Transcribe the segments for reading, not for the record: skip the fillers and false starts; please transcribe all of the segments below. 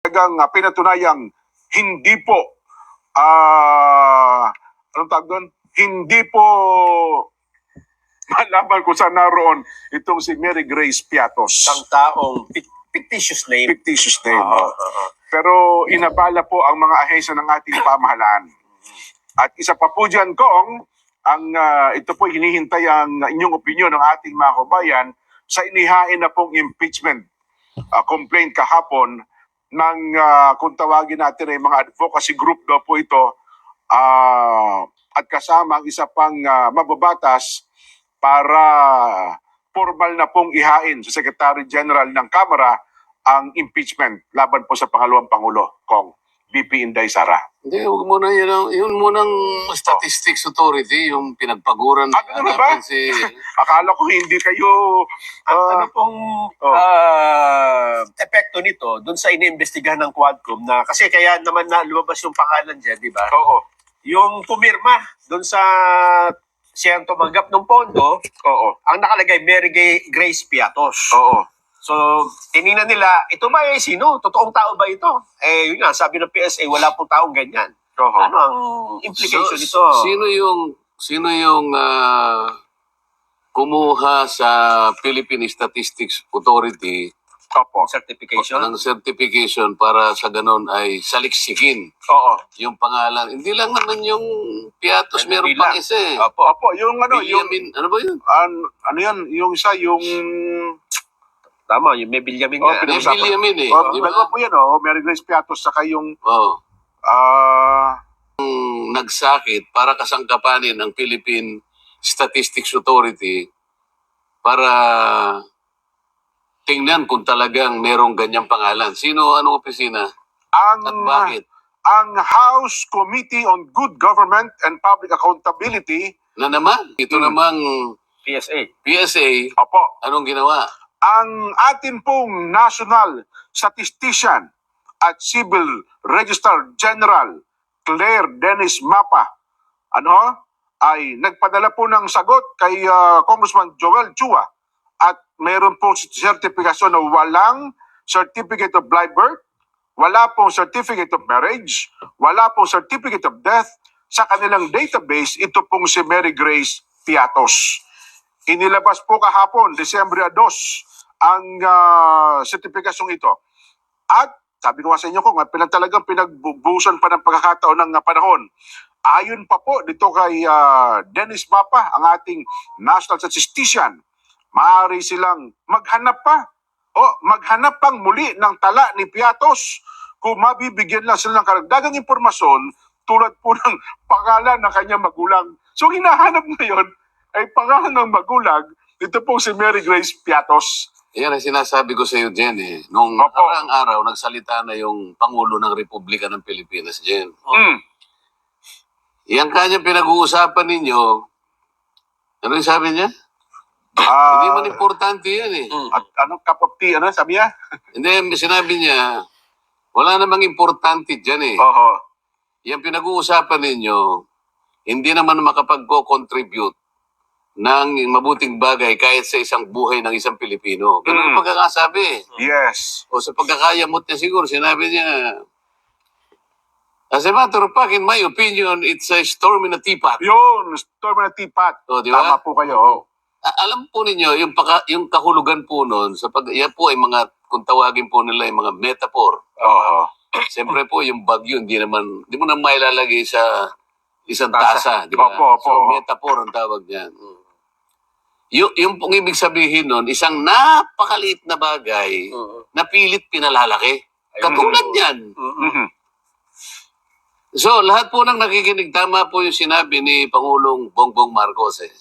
talagang pinatunayang hindi po anong tawag doon? Hindi po malaman kung saan naroon itong si Mary Grace Piatos. Isang taong fictitious name. Fictitious name. Pero inabala po ang mga ahensya ng ating pamahalaan. At isa pa po dyan, Kong, ito po hinihintay ang inyong opinion ng ating mga kabayan sa inihain na pong impeachment complaint kahapon ng kung tawagin natin ay mga advocacy group daw po ito at kasama ang isa pang mababatas para formal na pong ihain sa Secretary General ng Kamara ang impeachment laban po sa pangalawang Pangulo, Kong VP Inday Sara. Hindi, huwag muna yun munang Statistics Authority, yung pinagpaguran Ano na ba? si... Akala ko hindi kayo... Ano pong epekto nito doon sa iniimbestigahan ng Quadcom na kasi kaya naman na lumabas yung pangalan dyan, di ba? Oo. Yung pumirma doon sa siyang tumanggap ng pondo, Oo. ang nakalagay Mary Grace Piatos. Oo. So, tinignan nila, ito ba eh, sino? Totoong tao ba ito? Eh, yun nga, sabi ng PSA, wala pong taong ganyan. Oo. Ano ang implication nito? Sino yung kumuha sa Philippine Statistics Authority Opo. Certification? ng certification para sa ganon ay saliksikin Oo. yung pangalan. Hindi lang naman yung Piatos, Ano meron bilang? pang isa eh. Opo. Opo, yung ano, yung... Ano ba yun? ano yan, yung isa, yung... Tama, yung may Bilyamin Oh, nga. May pinag-usapan. Bilyamin eh. Oh, Di ba? dalawa po yan, Mary Grace Piatos, saka yung... Oh. ah Nagsakit para kasangkapanin ng Philippine Statistics Authority para tingnan kung talagang merong ganyang pangalan. Sino, anong opisina? ang, At bakit? ang House Committee on Good Government and Public Accountability, Na naman, ito namang PSA. PSA, opo, anong ginawa? ang atin pong National Statistician at Civil Registrar General Claire Dennis Mapa ay nagpadala po ng sagot kay Congressman Joel Chua at mayroon po sertifikasyon na walang certificate of live birth, wala pong certificate of marriage, wala pong certificate of death sa kanilang database. Ito pong si Mary Grace Piatos. Inilabas po kahapon, Disyembre 2, ang sertipikasyong ito. At sabi ko nga sa inyo kung talagang pinagbubusan pa ng pagkakataon ng panahon. Ayon pa po dito kay Dennis Mapa, ang ating National Statistician, maaari silang maghanap pa maghanap pang muli ng tala ni Piatos kung mabibigyan lang sila ng karagdagang impormasyon tulad po ng pangalan ng kanyang magulang. So hinahanap ngayon ay pangalan ng magulang, ito po si Mary Grace Piatos. Yan ang sinasabi ko sa iyo, Jen eh. Nung Opo. nakaraang araw, nagsalita na yung Pangulo ng Republika ng Pilipinas, Jen. Yang kanyang pinag-uusapan ninyo, ano yung sabi niya? Hindi man importante yan eh. At anong cup of tea, sabi niya? Hindi, sinabi niya, wala namang importante dyan eh. Oo. Yung pinag-uusapan ninyo, hindi naman makapag-contribute ng mabuting bagay kahit sa isang buhay ng isang Pilipino. Ganun ang pagkakasabi. Yes. O sa pagkakayamot niya siguro, sinabi niya, as a matter of fact, in my opinion, it's a storm in a teapot. Yun, storm na teapot. O, di ba? Tama po kayo. Alam po ninyo, yung kahulugan po nun, yan po ay mga, kung tawagin po nila, yung mga metaphor. Oo. Siyempre po, yung bagyo, di mo na mailalagay sa isang tasa, di ba? Opo, opo. So, metaphor ang tawag niyan. Yung pong ibig sabihin nun, isang napakaliit na bagay na pilit pinalalaki. Katulad yan. Mhm. So, lahat po ng nakikinig, tama po yung sinabi ni Pangulong Bongbong Marcos eh.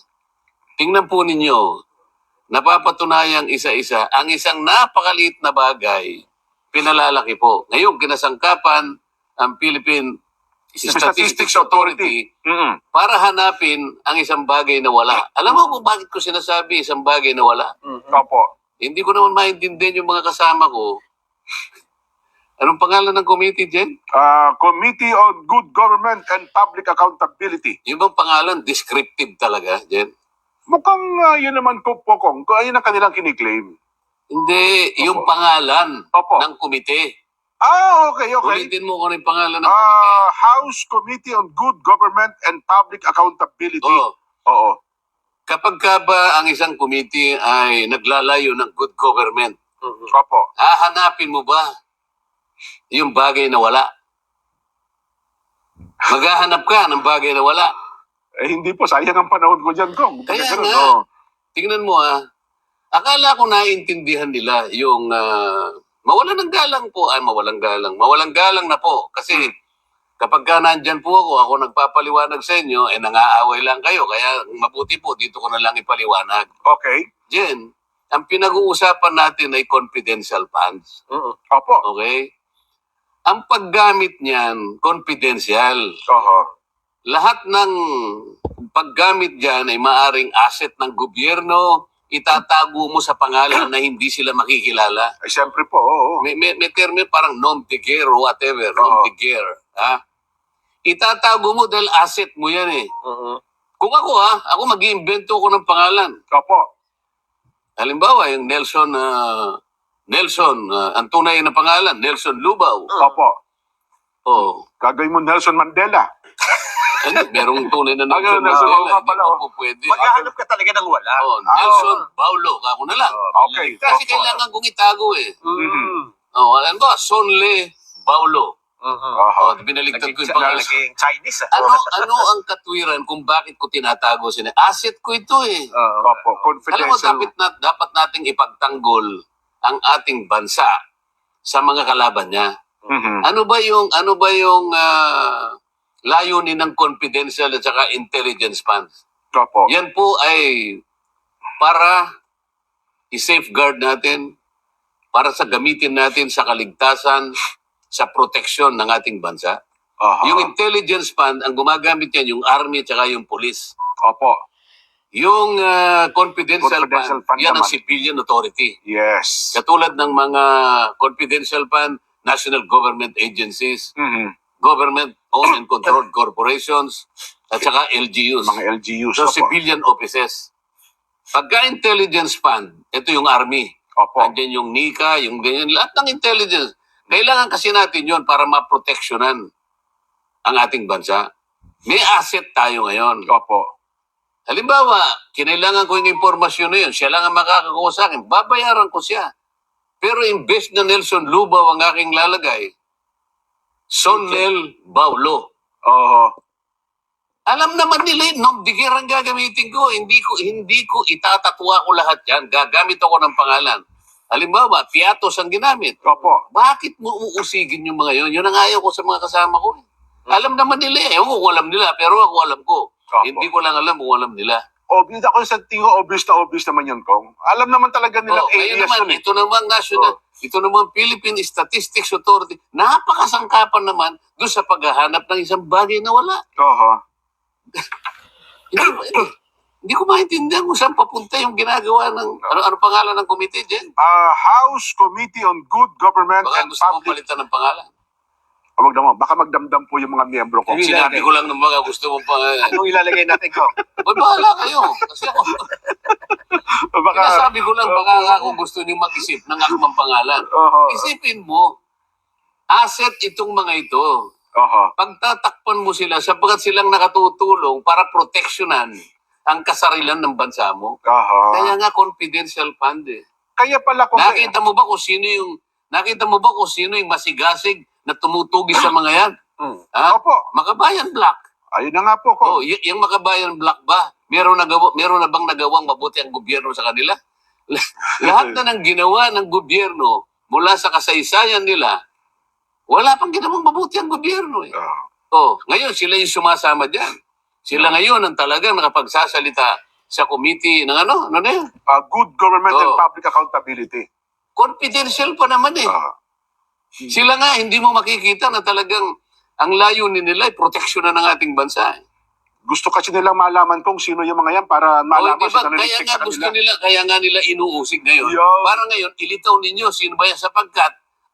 Tingnan po ninyo, napapatunayang isa-isa, ang isang napakaliit na bagay, pinalalaki po. Ngayon, kinasangkapan ang Philippine Statistics Authority para hanapin ang isang bagay na wala. Alam mo kung bakit ko sinasabi isang bagay na wala? Opo. Hindi ko naman maintindihan yung mga kasama ko. Anong pangalan ng committee, Jen? Committee on Good Government and Public Accountability. Yung bang pangalan, descriptive talaga, Jen? Mukhang yun naman po, Kung ayun ang kanilang kiniklaim. Hindi, yung pangalan Opo. ng komite. Okay, okay. Ulitin mo kung ano yung pangalan ng komite. House Committee on Good Government and Public Accountability. Oo. Oo. Kapag ka ba ang isang committee ay naglalayo ng good government, Opo. hahanapin mo ba yung bagay na wala? Maghahanap ka ng bagay na wala. Hindi po, sayang ang panahon ko dyan, Kong. Kaya Ganun, nga. oo. Tingnan mo akala ko naiintindihan nila yung mawalan ng galang po, mawalang galang na po. Kasi kapag ka nandyan po ako nagpapaliwanag sa inyo, nangaaway lang kayo. Kaya mabuti po, dito ko na lang ipaliwanag. Okay. Jen, ang pinag-uusapan natin ay confidential funds. Opo. Okay? Ang paggamit niyan, confidential. Oho. Lahat ng paggamit dyan ay maaring asset ng gobyerno, itatago mo sa pangalan na hindi sila makikilala. Ay, siyempre po, oo. May termo parang nom de guerre or whatever, Oo. nom de guerre. Itatago mo dahil asset mo yan eh. Kung ako mag-iimbento ko ng pangalan. Opo. Halimbawa, yung Nelson, ang tunay na pangalan, Nelson Lubao. Opo. Oh, Gagawin mo Nelson Mandela. merong tunay na Nelson Nelson, oo nga Mandela. Hindi pala, mo oh. po pwede. Maghahanap ka talaga ng wala. Nelson Paulo, ako na lang. Okay. Kasi Opo. kailangan kong itago eh. Mhm. Ano ba? Sonle Paulo. Oho. Binaliktad ko yung Naging, pangalan. naging Chinese. Ano ang katwiran kung bakit ko tinatago sila? Asset ko ito eh. Opo. Alam mo, Confidential. dapat nating ipagtanggol ang ating bansa sa mga kalaban niya. Mhm. Ano ba yung layunin ng confidential at saka intelligence funds? Opo. Yan po ay para i-safeguard natin, para sa gamitin natin sa kaligtasan, sa proteksyon ng ating bansa. Oho. Yung intelligence fund, ang gumagamit yan, yung army at saka yung police. Opo. Yung confidential Confidential fund, fund yan ang naman. civilian authority. Yes. Katulad ng mga confidential fund, national government agencies, Mhm. government-owned and controlled corporations, at saka LGUs. Mga LGUs. So, Opo. civilian offices. Pagka-intelligence fund, ito yung army. Opo. Andyan yung NICA, yung ganyan, lahat ng intelligence. Kailangan kasi natin yon para maproteksyonan ang ating bansa. May asset tayo ngayon. Opo. Halimbawa, kinailangan ko yung impormasyon na yun, siya lang ang makakakuha sa akin, babayaran ko siya. Pero imbes na Nelson Lubao ang aking lalagay, Sonel Baulo. Oho. Alam naman nila yun, nom de guerre ang gagamitin ko. Hindi ko itatatwa ko lahat yan. Gagamit ako ng pangalan. Halimbawa, piatos ang ginamit. Opo. Bakit mo uusigin yung mga yun? Yun ang ayaw ko sa mga kasama ko. Alam naman nila eh. Ewan ko kung alam nila, pero ako alam ko. Opo. Hindi ko lang alam kung alam nila. Obvious ako sa tingin ko, obvious naman yun, Kong. Alam naman talaga nilang Ngayon alias naman, yun eh. ito naman national, ito naman Philippine Statistics Authority, napakasangkapan naman doon sa paghahanap ng isang bagay na wala. Oho. Hindi ko maintindihan kung saan papunta yung ginagawa ng, ano pangalan ng committee, Jen? House Committee on Good Government Baka and gusto mong Public... palitan ng pangalan. Wag naman, baka magdamdam po yung mga miyembro ko. Sinabi ko lang ng mga gusto mong pangalan. Anong ilalagay natin ko? Bahala kayo. Kasi ako, Baka... sinasabi ko lang baka ako gusto nyo mag-isip ng akmang pangalan. Oho. Isipin mo, asset itong mga ito. Oho. Pagtatakpan mo sila sapagkat silang nakatutulong para proteksyonan ang kasarilan ng bansa mo. Oho. Kaya nga confidential fund eh. Kaya pala kung... Nakita mo ba kung sino yung masigasig na tumutugis sa mga yan? Ha? Opo. Makabayan Black. Ayun na nga po, Kong. Yung Makabayan Black ba? Meron na bang nagawang mabuti ang gobyerno sa kanila? Lahat na ng ginawa ng gobyerno mula sa kasaysayan nila, wala pang ginawang mabuti ang gobyerno eh. Ngayon sila yung sumasama diyan. Sila ngayon ang talagang nakapagsasalita sa committee ng ano na yan? Good Government and Oo. Public Accountability. Confidential pa naman eh. Sila nga hindi mo makikita na talagang ang layunin nila ay proteksyonan ng ating bansa. Gusto kasi nilang malaman kung sino yung mga yan para malaman Diba? sa Kaya naninig nga sa gusto kanila. nila, kaya nga nila inuusig ngayon. Yo. Para ngayon, ilitaw ninyo sino ba yan sapagkat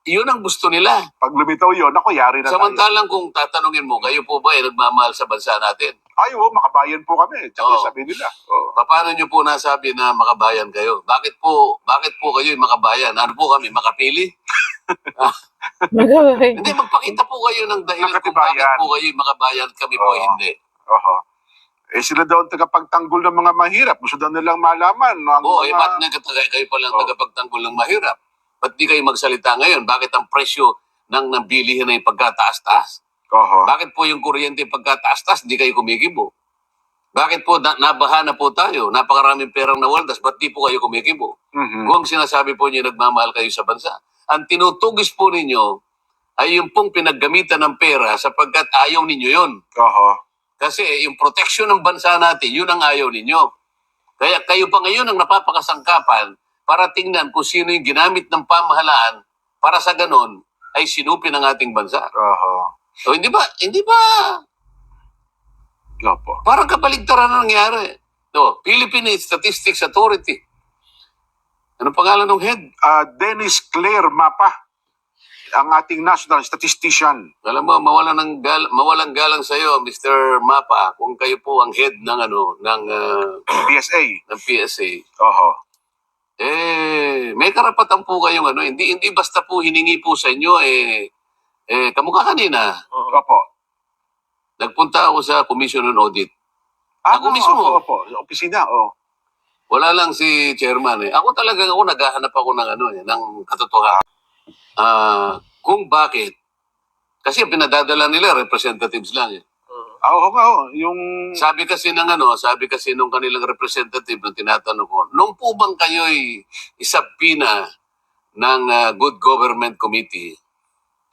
yun ang gusto nila. Pag lumitaw yun, ako, yari na tayo. Samantalang kung tatanungin mo, kayo po ba ay nagmamahal sa bansa natin? Ay, makabayan po kami. Tsaka Oo. sabi nila. Oo. Paano nyo po nasabi na makabayan kayo? Bakit po kayo ay makabayan? Ano po kami, makapili? Hindi, magpakita po kayo ng dahilan kung bakit Nakatibayan. po kayo makabayan, kami po Oo. hindi. Oho. Eh sila daw ang tagapagtanggol ng mga mahirap. Gusto daw nilang malaman. No, ang Oo, eh, ba't mga... kayo palang Oo. tagapagtanggol ng mahirap? Ba't di kayo magsalita ngayon? Bakit ang presyo ng bilihin ay pagkataas-taas? Oho. Bakit po yung kuryente pagkataas-taas, di kayo kumikibo? Bakit po nabaha na po tayo? Napakaraming perang nawaldas, ba't di po kayo kumikibo? Mhm. Kung sinasabi po niyo nagmamahal kayo sa bansa. Ang tinutugis po ninyo ay yung pong pinaggamitan ng pera sapagkat ayaw ninyo yon. Oho. Kasi yung protection ng bansa natin, yun ang ayaw ninyo. Kaya kayo pa ngayon ang napapakasangkapan para tingnan kung sino yung ginamit ng pamahalaan para sa ganon ay sinupin ang ating bansa. Oho. So hindi ba Opo. parang kabaligtaran na nangyari. No, Philippine Statistics Authority. Anong pangalan ng head? Dennis Claire Mapa, ang ating national statistician. Alam mo, mawalang galang sa iyo, Mr. Mapa, kung kayo po ang head ng PSA. ng PSA. Oho. May karapatan po kayong hindi basta po hiningi po sa inyo kamukha kanina. Opo. Nagpunta ako sa Commission on Audit. Ako mismo. Opo. Opisina. Oh. Wala lang si chairman Ako talagang naghahanap ako ng katotohanan. Kung bakit. Kasi pinadadala nila representatives lang Oo nga. Yung... Sabi kasi nung kanilang representative na tinatanong ko, nung po bang kayo'y isabpina ng Good Government Committee,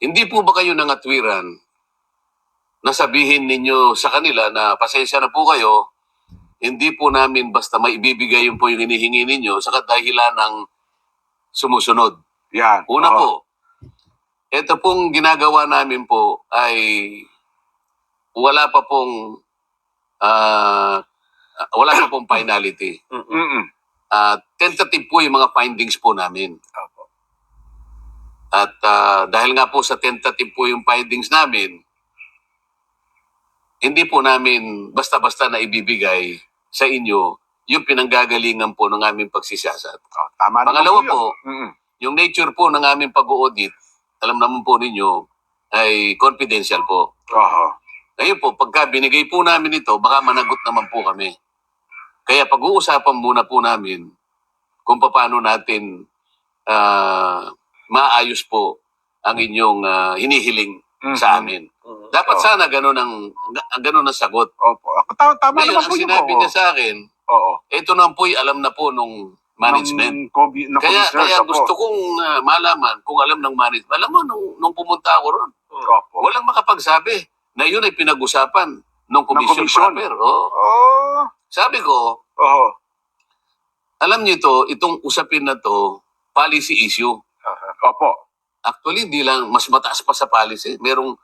hindi po ba kayo nangatwiran na sabihin ninyo sa kanila na pasensya na po kayo, hindi po namin basta maibibigay yun po yung hinihingi ninyo sa kadahilan ng sumusunod. Yan. Una Oo. po, ito pong ginagawa namin po ay wala pa pong finality. Mm-mm. Tentative po yung mga findings po namin. Opo. At dahil nga po sa tentative po yung findings namin, hindi po namin basta-basta na ibibigay sa inyo yung pinanggagalingan po ng aming pagsisiyasat. Oh, tama naman Pangalawa yun. po, Mm-mm. yung nature po ng aming pag-audit, alam naman po ninyo, ay confidential po. Oho. Ngayon po, pagka binigay po namin ito, baka managot naman po kami. Kaya pag-uusapan muna po namin kung paano natin maayos po ang inyong hinihiling sa amin. Dapat Oo. sana ganun ang sagot. Opo. Tama Ngayon, naman ang po yun. sinabi Oo. niya sa akin, Oo. ito na po'y alam na po nung management. Ng Kaya commissioners, opo. gusto kong malaman kung alam ng management. Alam mo, nung pumunta ako ron, Opo. walang makapagsabi na yun ay pinag-usapan ng commission commission. proper. Oh. Oh. Sabi ko, Oho. alam niyo itong usapin na to, policy issue. Opo. Actually, hindi lang, mas mataas pa sa policy. Merong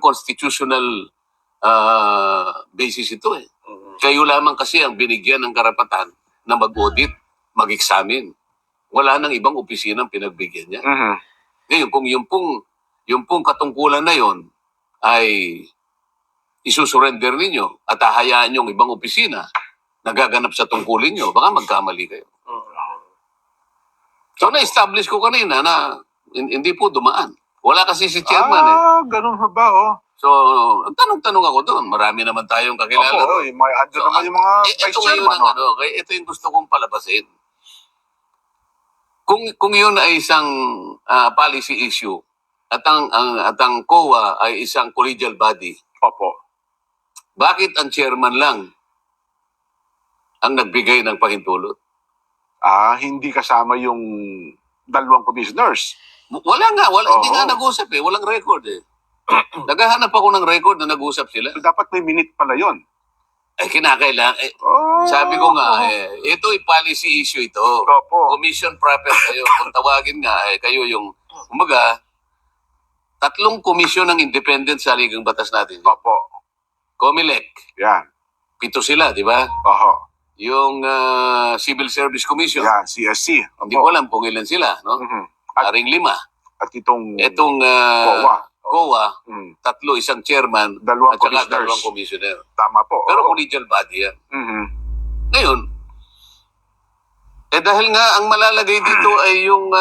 constitutional basis ito Kayo lamang kasi ang binigyan ng karapatan na mag-audit, mag-examine. Wala nang ibang opisinang pinagbigyan niya. Mhm. Ngayon, kung yung pong katungkulan na yon ay isusurrender ninyo at hahayaan yung ibang opisina na gaganap sa tungkulin nyo, baka magkamali kayo. So, na-establish ko kanina na hindi po dumaan. Wala kasi si chairman Ganun ba, oh? So, tanong-tanong ako doon. Marami naman tayong kakilala Opo, doon. may andun naman yung mga Ito vice ngayon chairman, ang kaya ito yung gusto kong palabasin. Kung yun ay isang policy issue at ang COA ay isang collegial body, Opo. bakit ang chairman lang ang nagbigay ng pahintulot? Hindi kasama yung dalawang commissioners. Wala nga, hindi Oo. nga nag-usap walang record Naghahanap ako ng record na nag-usap sila. So, dapat may minute pala yon. Kinakailangan. Oh. Sabi ko nga, ito ay policy issue ito. Opo. Commission proper kayo. Kung tawagin nga, kayo yung, umaga, 3 komisyon ng independent sa ligang batas natin. Opo. COMELEC, Yan. 7 sila, di ba? Oho. Yung Civil Service Commission, Yan, CSC. hindi ko alam kung ilan sila, no? Mhm. Aring 5. At itong Itong COA, mm, 3, isang chairman, dalawang at saka commissioners. 2 commissioner. Tama po. Pero oo. collegial body yan. Mhm. Ngayon, dahil nga ang malalagay dito ay yung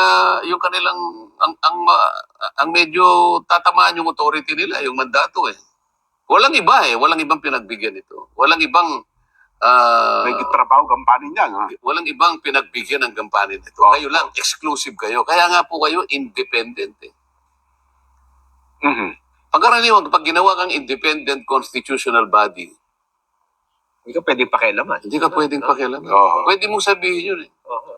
kanilang ang medyo tatamaan yung authority nila, yung mandato eh. Walang iba eh, walang ibang pinagbigyan ito. Walang ibang May trabaho, gampanin niya. No? walang ibang pinagbigyan ng gampanin nito. Oh. Kayo lang, exclusive kayo. Kaya nga po kayo independent eh. Mhm. Pagkaraniwan, pag ginawa kang independent constitutional body, Hindi ka pwedeng pakialaman. hindi ka pwedeng pakialaman. Oo. Pwede mong sabihin yun eh. Oo.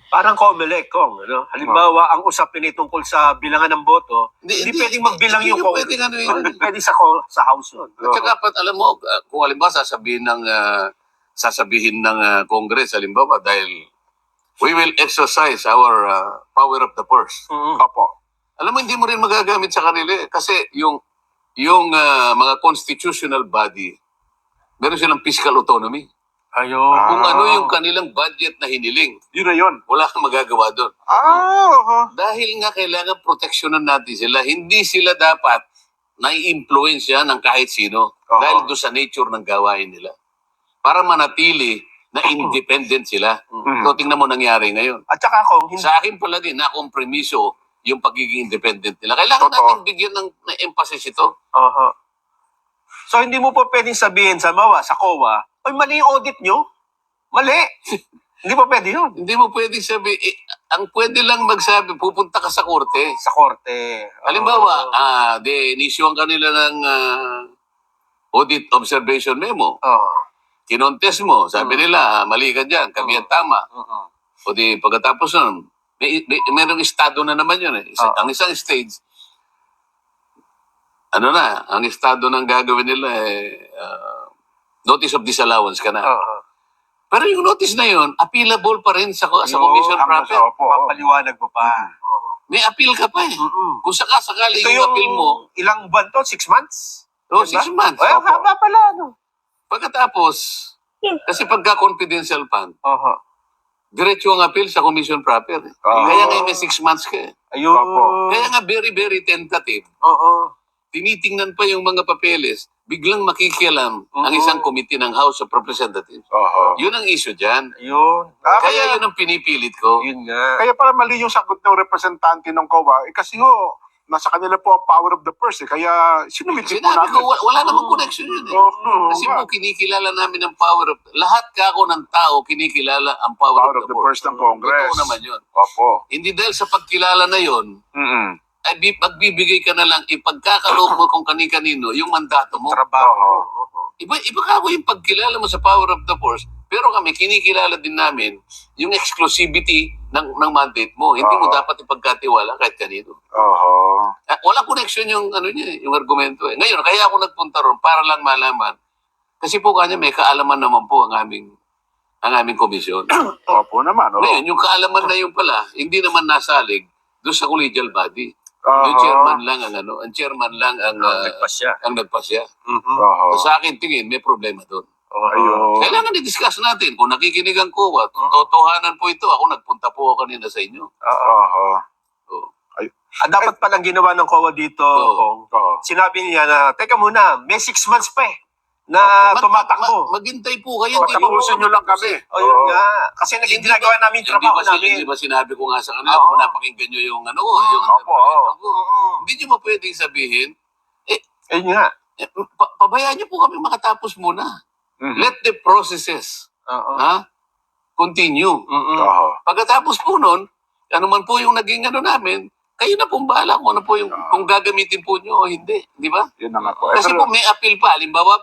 Parang COMELEC, Kong. Ano? Halimbawa, ang usapin ay tungkol sa bilangan ng boto, hindi pwedeng magbilang yung Kong. pwedeng ano yun. Hindi pwede sa House yun. At saka, alam mo, kung halimbawa sasabihin ng Congress, halimbawa, dahil we will exercise our power of the purse. Mhm. Opo. Alam mo, hindi mo rin magagamit sa kanila eh. Kasi yung mga constitutional body, meron silang fiscal autonomy. Ayun. Kung ano yung kanilang budget na hiniling, Yun na yun. wala kang magagawa doon. Oo. Dahil nga kailangan proteksyonan natin sila, hindi sila dapat nai-influensya ng kahit sino Oo. dahil doon sa nature ng gawain nila. Para manatili na independent sila. Mhm. So, tingnan mo nangyari ngayon. At saka, Kong, hindi, Sa akin pala din, na kompromiso yung pagiging independent nila. Kailangan Totoo. natin bigyan ng emphasis ito. Aha. So, hindi mo po pwedeng sabihin sa MAWA, sa COA, ay, mali yung audit nyo. Mali. Hindi pa pwede yun. Hindi mo pwedeng sabi, ang pwede lang magsabi, pupunta ka sa korte. Sa korte. Halimbawa, inisyuhan kanila ng audit observation memo. Oo. Kinontes mo, sabi nila, mali ka dyan, kami ang tama. Oo. O di, pagkatapos nun, merong estado na naman yun eh. Oo. Ang isang stage, ang estado ng gagawin nila notice of disallowance ka na. Oo. Pero yung notice na yun, appealable pa rin sa Yun, commission hanggang proper. sa- Opo. Papaliwanag mo pa. Oo. May appeal ka pa eh. Mm-mm. Kung sakasakali Ito yung appeal mo, ilang buwan to? 6 months? oh, Diba? 6 months. Ay, ang haba pala, no? Pagkatapos, kasi pagka confidential fund, Oo. diretso ang appeal sa commission proper. Eh. Oo. Kaya nga may 6 months ka eh. Ayun. Opo. Kaya nga very, very tentative. Oo. Tinitingnan pa yung mga papeles, biglang makikialam ang Oo. isang committee ng House of Representatives. Oo. Yun ang issue dyan. Ayun. Kaya yun ang pinipilit ko. Yun nga. Kaya para mali yung sagot ng representante ng COA, kasi ho, nasa kanila po ang power of the purse. Kaya sinumitin po Sinabi natin. ko, wala namang connection yun eh. Oo, Kasi nga. po kinikilala namin ang power of... Lahat ka ako ng tao, kinikilala ang power, Power of the purse ng Congress. Totoo naman yun. Opo. Hindi dahil sa pagkilala na yun, Mm-mm. ay magbibigay ka na lang, ipagkakaloob mo kung kani-kanino yung mandato mo. Trabaho. Oo. Oo. Iba ka ako yung pagkilala mo sa power of the force, pero kami kinikilala din namin yung exclusivity ng mandate mo. Hindi mo Oo. dapat ipagkatiwala kahit kanino. Oo. Walang connection yung ano niya, yung argumento eh. Ngayon, kaya ako nagpunta ron para lang malaman. Kasi po kanya may kaalaman naman po ang aming komisyon. Opo naman. Oo. Ngayon, yung kaalaman na yun pala, hindi naman nasalig doon sa collegial body. Oo. Yung chairman lang ang chairman lang ang Nagpasya. nagpasya. Mhm. Oo. So, sa akin tingin, may problema doon. Ayun. Kailangan i-discuss natin kung nakikinig ang COA. Totohanan po ito. Ako nagpunta po ako kanina sa inyo. Oo. Oo. Oh. Dapat palang ginawa ng COA dito, Oo. Kong. Oo. Sinabi niya na, teka muna, may 6 months pa na tumatakbo. Maghintay po kayo. Hindi Patapusin nyo lang kami. O yun nga. Kasi ginagawa namin yung trabaho namin. Hindi ba sinabi ko nga sa kanila, Oo. kung napakinggan nyo yung ano ko, yung Opo, interpretation ko. Oo. Hindi nyo ba pwedeng sabihin, Ayun nga. pabayaan nyo po kami makatapos muna. Mhm. Let the processes Oo. continue. Mm-mm. Oo. Pagkatapos po nun, ano man po yung naging ano namin, kayo na pong bahala kung ano po yung, kung gagamitin po nyo o hindi. Di ba? Yun na nga po. Kasi po may appeal pa. Halimbawa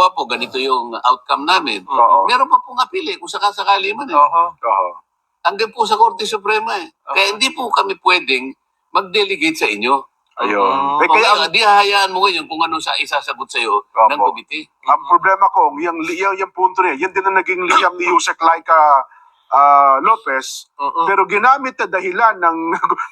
po, ganito yung outcome namin. Oo. Meron pa pong appeal kung sakasakali man eh. Oo. Oo. Hanggang po sa Korte Suprema eh. Kaya hindi po kami pwedeng mag-delegate sa inyo. Ayun. Oo. Eh, kaya Kaya di hahayaan mo ngayon kung ano sa isasagot sa'yo ng Opo. komite. ang problema ko, yung punto niya, yan din ang naging liyam ni Yusek Laika Lopez, Oo. pero ginamit na dahilan ng...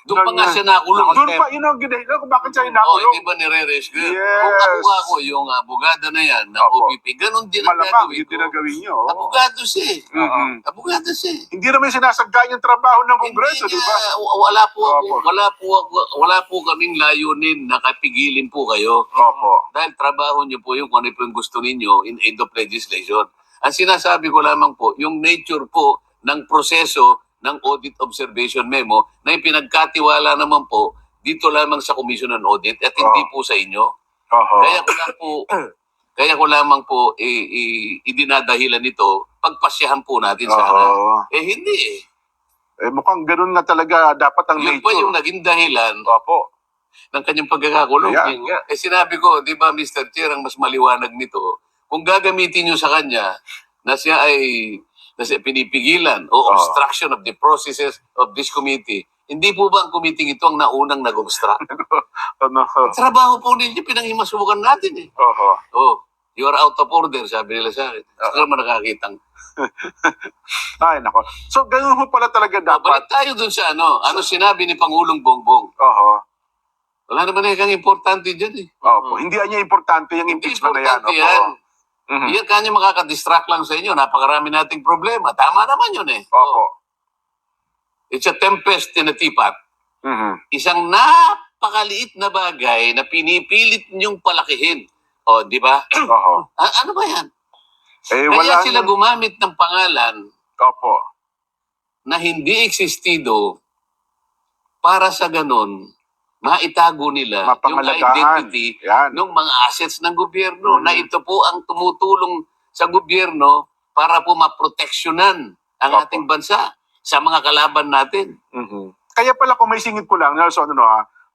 Doon pa nga siya nakulong. Doon pa, yun ang ginahilan kung bakit siya Oh, inakulong. hindi ba nire-raise ko? Yes. Kung ako yung abogada na yan, ng Opo. OPP, ganun din ang Malamang, gagawin yun ko. din ang gawin nyo. Abogado siya eh. Mhm. Abogado siya eh. Hindi naman sinasagdan yung trabaho ng Kongreso, Hindi di ba? niya- wala Opo. wala po kaming layunin na kapigilin po kayo. Opo. Dahil trabaho niyo po yung kung ano po yung gusto ninyo in aid of legislation. Ang sinasabi ko lamang po, yung nature po ng proseso ng audit observation memo na ipinagkatiwala naman po dito lamang sa Commission on Audit at hindi po sa inyo. Oho. Kaya ko lamang po idinadahilan nito, pagpasyahan po natin sana. Oo. Hindi eh. Mukhang ganun nga talaga dapat ang Yun pa nature. yung naging dahilan Opo. ng kanyang pagkakakulong. Ayan. Yun nga. Sinabi ko, di ba Mr. Chair, ang mas maliwanag nito, kung gagamitin nyo sa kanya na siya ay pinipigilan o obstruction of the processes of this committee, hindi po ba ang committee ito ang naunang nag-obstruct? Ano? Trabaho po ninyo, pinanghimasukan natin eh. Oho. Oh, you are out of order, sabi nila sa akin. Saka naman nakakitang. Ay, nako. So, ganun ho pala talaga dapat. Balik tayo dun sa ano sinabi ni Pangulong Bongbong. Oho. Wala naman kang importante dyan eh. Opo. Hindi niya importante yung Hindi impeachment na yan. importante Opo. yan. Mhm. Yan kanya makakadistract lang sa inyo. Napakarami nating problema. Tama naman yun eh. Opo. It's a tempest in a teapot. Mhm. Isang napakaliit na bagay na pinipilit niyong palakihin. O, di ba? Oho. Ano ba yan? Eh, Kaya wala. sila gumamit ng pangalan Opo. na hindi existido para sa ganun, maitago nila yung Mapangalagahan. identity Yan. ng mga assets ng gobyerno Mhm. na ito po ang tumutulong sa gobyerno para po maproteksyonan ang Opo. ating bansa sa mga kalaban natin. Mhm. Kaya pala kung may singit ko lang, Nelson,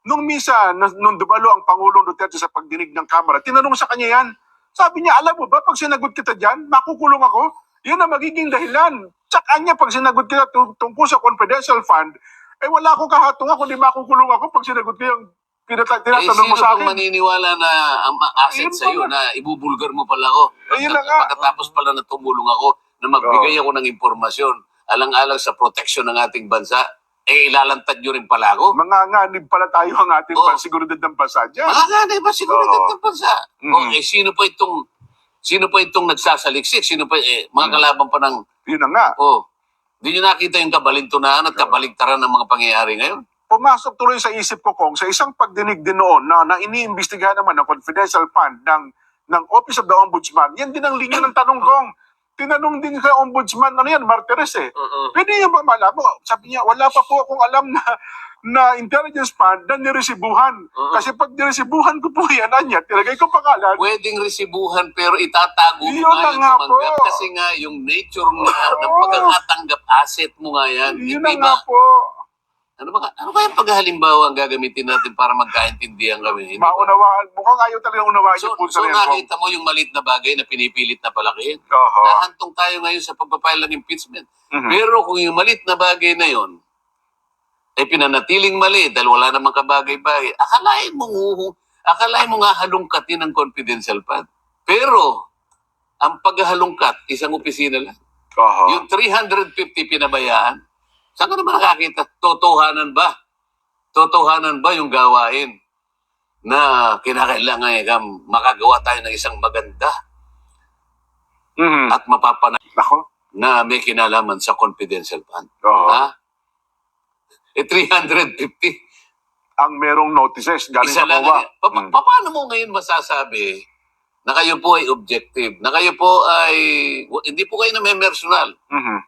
nung misa, nung dumalo ang Pangulong Duterte sa pagdinig ng Kamara, tinanong sa kanya yan. Sabi niya, alam mo ba, pag sinagot kita dyan, makukulong ako. Yun ang magiging dahilan. Tsaka niya, pag sinagot kita tungkol sa confidential fund, wala akong kahatungan kundi makukulong ako pag sinagot ko yung tinatanong Sino mo sa pong akin. maniniwala na ang asset Ayun sa iyo pala. na ibubulgar mo pala ako? Ayun na nga. Pagkatapos pala na tumulong ako na magbigay ako ng impormasyon alang-alang sa proteksyon ng ating bansa, ilalantad nyo rin pala ako? Mga nganib pala tayo ang ating Oo. seguridad ng bansa dyan. Mga ganay ba siguro Oo. ng bansa? Mhm. Sino pa itong nagsasaliksik? Sino pa, mga kalaban pa ng, Yun na nga. di nyo nakita yung kabalintunaan at kabaligtaran ng mga pangyayari ngayon? Pumasok tuloy sa isip ko, Kong, sa isang pagdinig din noon na iniimbestigahan naman ng confidential fund ng Office of the Ombudsman, yan din ang linya ng tanong, Kong. Tinanong din sa Ombudsman, Martires eh. Pwede niyo ba malaman? Sabi niya, wala pa po akong alam na intelligence fund na niresibuhan. Kasi pag niresibuhan ko po yan, tilagay ko pangalan. Pwedeng resibuhan pero itatago mo Yun nga na yung nga tumanggap po. kasi nga yung nature nga ng Oo. pagkakatanggap asset mo nga yan. Yun Hindi na nga ba? po. Ano kaya paghalimbawa ang gagamitin natin para magkaintindihan kami? Hindi ba? Maunawaan. Mukhang ayaw talaga unawaan So yung punto na yan, Kong. nakita mo yung maliit na bagay na pinipilit na palakihin. Oho. Nahantong tayo ngayon sa pagpapile ng impeachment. Mhm. Pero kung yung maliit na bagay na yon ay pinanatiling mali dahil wala namang kabagay-bagay, akalain mo nga halungkatin ng confidential fund. Pero ang paghalungkat, isang opisina lang. Oho. Yung 350 pinabayaan, saan ka naman nakakita? Totohanan ba? Totohanan ba yung gawain na kinakailangan makagawa tayo ng isang maganda Mhm. at mapapanay Nako. na may kinalaman sa confidential fund? Oho. Ha? 350. Ang merong notices galing Isa sa lang. COA. Paano mo ngayon masasabi na kayo po ay objective, na kayo po ay, hindi po kayo na may personal. Mhm.